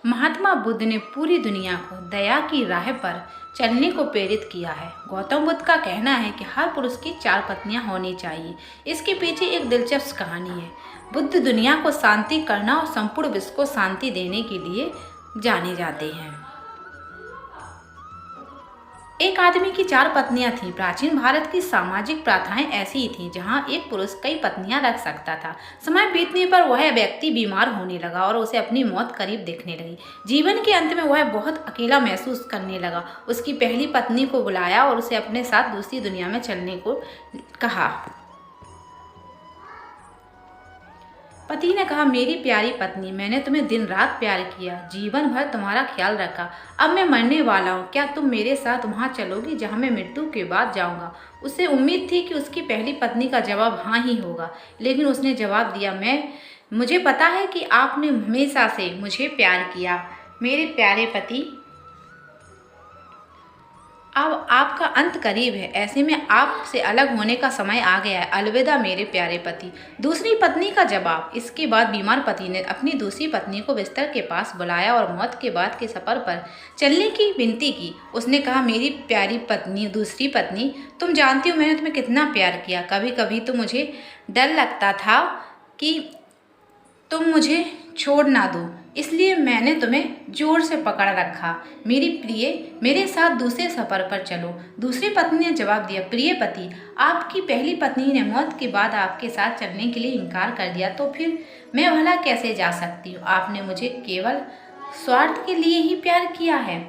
महात्मा बुद्ध ने पूरी दुनिया को दया की राह पर चलने को प्रेरित किया है। गौतम बुद्ध का कहना है कि हर पुरुष की 4 पत्नियां होनी चाहिए। इसके पीछे एक दिलचस्प कहानी है। बुद्ध दुनिया को शांति करना और संपूर्ण विश्व को शांति देने के लिए जाने जाते हैं। एक आदमी की 4 पत्नियां थीं। प्राचीन भारत की सामाजिक प्रथाएं ऐसी ही थीं, जहां एक पुरुष कई पत्नियां रख सकता था। समय बीतने पर वह व्यक्ति बीमार होने लगा और उसे अपनी मौत करीब दिखने लगी। जीवन के अंत में वह बहुत अकेला महसूस करने लगा। उसकी पहली पत्नी को बुलाया और उसे अपने साथ दूसरी दुनिया में चलने को कहा। पति ने कहा, मेरी प्यारी पत्नी, मैंने तुम्हें दिन रात प्यार किया, जीवन भर तुम्हारा ख्याल रखा। अब मैं मरने वाला हूँ, क्या तुम मेरे साथ वहाँ चलोगी जहाँ मैं मृत्यु के बाद जाऊँगा? उसे उम्मीद थी कि उसकी पहली पत्नी का जवाब हाँ ही होगा, लेकिन उसने जवाब दिया, मुझे पता है कि आपने हमेशा से मुझे प्यार किया, मेरे प्यारे पति। अब आपका अंत करीब है, ऐसे में आपसे अलग होने का समय आ गया है। अलविदा मेरे प्यारे पति। दूसरी पत्नी का जवाब। इसके बाद बीमार पति ने अपनी दूसरी पत्नी को बिस्तर के पास बुलाया और मौत के बाद के सफ़र पर चलने की विनती की। उसने कहा, मेरी प्यारी पत्नी, दूसरी पत्नी, तुम जानती हो मैंने तुम्हें कितना प्यार किया। कभी कभी तो मुझे डर लगता था कि तुम मुझे छोड़ ना दो, इसलिए मैंने तुम्हें जोर से पकड़ रखा। मेरी प्रिय, मेरे साथ दूसरे सफ़र पर चलो। दूसरी पत्नी ने जवाब दिया, प्रिय पति, आपकी पहली पत्नी ने मौत के बाद आपके साथ चलने के लिए इनकार कर दिया, तो फिर मैं भला कैसे जा सकती हूँ? आपने मुझे केवल स्वार्थ के लिए ही प्यार किया है।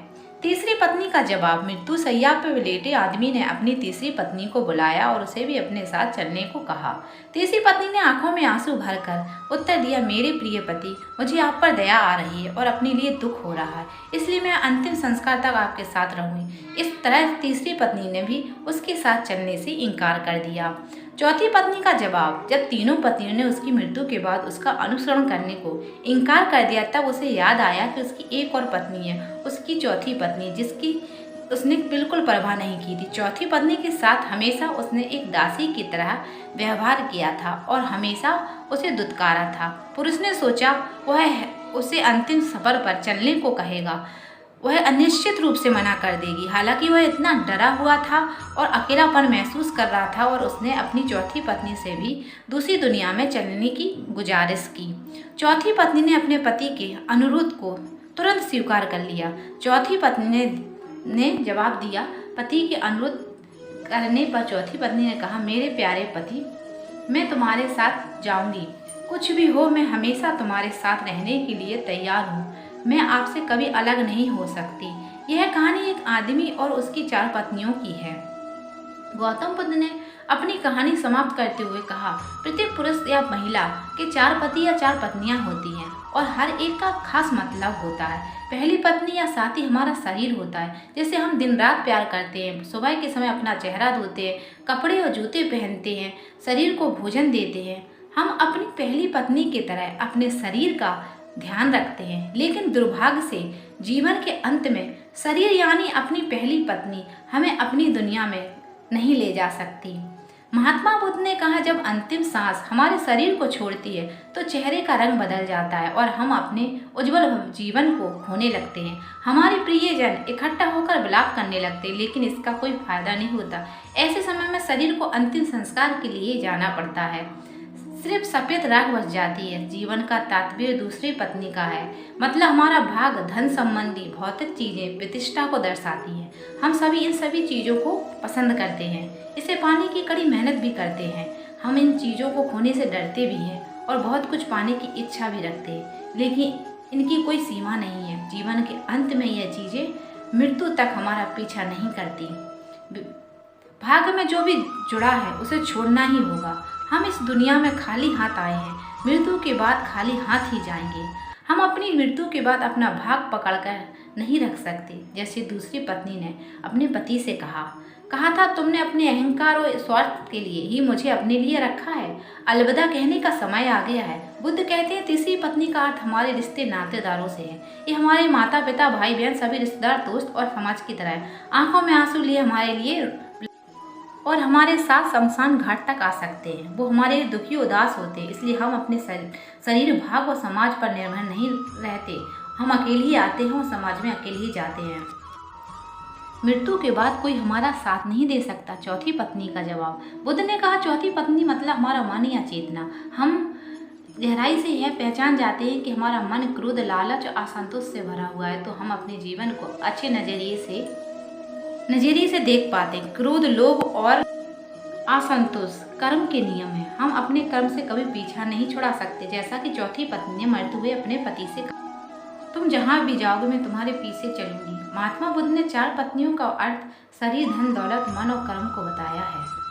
तीसरी पत्नी का जवाब। मृत्यु शैया पर लेटे आदमी ने अपनी तीसरी पत्नी को बुलाया और उसे भी अपने साथ चलने को कहा। तीसरी पत्नी ने आंखों में आंसू भरकर उत्तर दिया, मेरे प्रिय पति, मुझे आप पर दया आ रही है और अपने लिए दुख हो रहा है, इसलिए मैं अंतिम संस्कार तक आपके साथ रहूंगी। इस तरह तीसरी पत्नी ने भी उसके साथ चलने से इनकार कर दिया। चौथी पत्नी का जवाब। जब तीनों पत्नियों ने उसकी मृत्यु के बाद उसका अनुसरण करने को इनकार कर दिया, तब उसे याद आया कि उसकी एक और पत्नी है, उसकी चौथी पत्नी, जिसकी उसने बिल्कुल परवाह नहीं की थी। चौथी पत्नी के साथ हमेशा उसने एक दासी की तरह व्यवहार किया था और हमेशा उसे दुत्कारा था। पुरुष ने सोचा वह उसे अंतिम सफर पर चलने को कहेगा, वह अनिश्चित रूप से मना कर देगी। हालांकि वह इतना डरा हुआ था और अकेलापन महसूस कर रहा था, और उसने अपनी चौथी पत्नी से भी दूसरी दुनिया में चलने की गुजारिश की। चौथी पत्नी ने अपने पति के अनुरोध को तुरंत स्वीकार कर लिया। चौथी पत्नी ने जवाब दिया। पति के अनुरोध करने पर चौथी पत्नी ने कहा, मेरे प्यारे पति, मैं तुम्हारे साथ जाऊंगी, कुछ भी हो मैं हमेशा तुम्हारे साथ रहने के लिए तैयार हूँ, मैं आपसे कभी अलग नहीं हो सकती। यह कहानी एक आदमी और उसकी 4 पत्नियों की है। गौतम बुद्ध ने अपनी कहानी समाप्त करते हुए कहा, प्रत्येक पुरुष या महिला के 4 पति या 4 पत्नियां होती हैं और हर एक का खास मतलब होता है। पहली पत्नी या साथी हमारा शरीर होता है, जिसे हम दिन रात प्यार करते हैं। सुबह के समय अपना चेहरा धोते हैं, कपड़े और जूते पहनते हैं, शरीर को भोजन देते हैं। हम अपनी पहली पत्नी की तरह अपने शरीर का ध्यान रखते हैं, लेकिन दुर्भाग्य से जीवन के अंत में शरीर यानी अपनी पहली पत्नी हमें अपनी दुनिया में नहीं ले जा सकती। महात्मा बुद्ध ने कहा, जब अंतिम सांस हमारे शरीर को छोड़ती है तो चेहरे का रंग बदल जाता है और हम अपने उज्जवल जीवन को खोने लगते हैं। हमारे प्रियजन इकट्ठा होकर विलाप करने लगते हैं, लेकिन इसका कोई फायदा नहीं होता। ऐसे समय में शरीर को अंतिम संस्कार के लिए जाना पड़ता है। सिर्फ सफ़ेद राख बच जाती है। जीवन का तात्पर्य दूसरी पत्नी का है, मतलब हमारा भाग, धन संबंधी भौतिक चीज़ें प्रतिष्ठा को दर्शाती हैं। हम सभी इन सभी चीज़ों को पसंद करते हैं, इसे पाने की कड़ी मेहनत भी करते हैं। हम इन चीज़ों को खोने से डरते भी हैं और बहुत कुछ पाने की इच्छा भी रखते हैं, लेकिन इनकी कोई सीमा नहीं है। जीवन के अंत में यह चीज़ें मृत्यु तक हमारा पीछा नहीं करती। भाग्य में जो भी जुड़ा है उसे छोड़ना ही होगा। हम इस दुनिया में खाली हाथ आए हैं, मृत्यु के बाद खाली हाथ ही जाएंगे। हम अपनी मृत्यु के बाद अपना भाग पकड़कर नहीं रख सकते। जैसे दूसरी पत्नी ने अपने पति से कहा था, तुमने अपने अहंकार और स्वार्थ के लिए ही मुझे अपने लिए रखा है, अलविदा कहने का समय आ गया है। बुद्ध कहते हैं, तीसरी पत्नी का अर्थ हमारे रिश्ते नातेदारों से है। ये हमारे माता पिता, भाई बहन, सभी रिश्तेदार, दोस्त और समाज की तरह है। आंखों में आंसू लिए हमारे लिए और हमारे साथ शमशान घाट तक आ सकते हैं। वो हमारे दुखी उदास होते हैं, इसलिए हम अपने शरीर, भाग और समाज पर निर्भर नहीं रहते हम अकेले ही आते हैं और समाज में अकेले ही जाते हैं। मृत्यु के बाद कोई हमारा साथ नहीं दे सकता। चौथी पत्नी का जवाब। बुद्ध ने कहा, चौथी पत्नी मतलब हमारा मन या चेतना। हम गहराई से यह पहचान जाते हैं कि हमारा मन क्रोध, लालच और असंतोष से भरा हुआ है, तो हम अपने जीवन को अच्छे नजरिए से देख पाते हैं। क्रोध, लोभ और असंतोष कर्म के नियम है। हम अपने कर्म से कभी पीछा नहीं छुड़ा सकते। जैसा कि चौथी पत्नी ने मरते हुए अपने पति से कहा, तुम जहाँ भी जाओगे मैं तुम्हारे पीछे चलूंगी। महात्मा बुद्ध ने 4 पत्नियों का अर्थ शरीर, धन, दौलत, मन और कर्म को बताया है।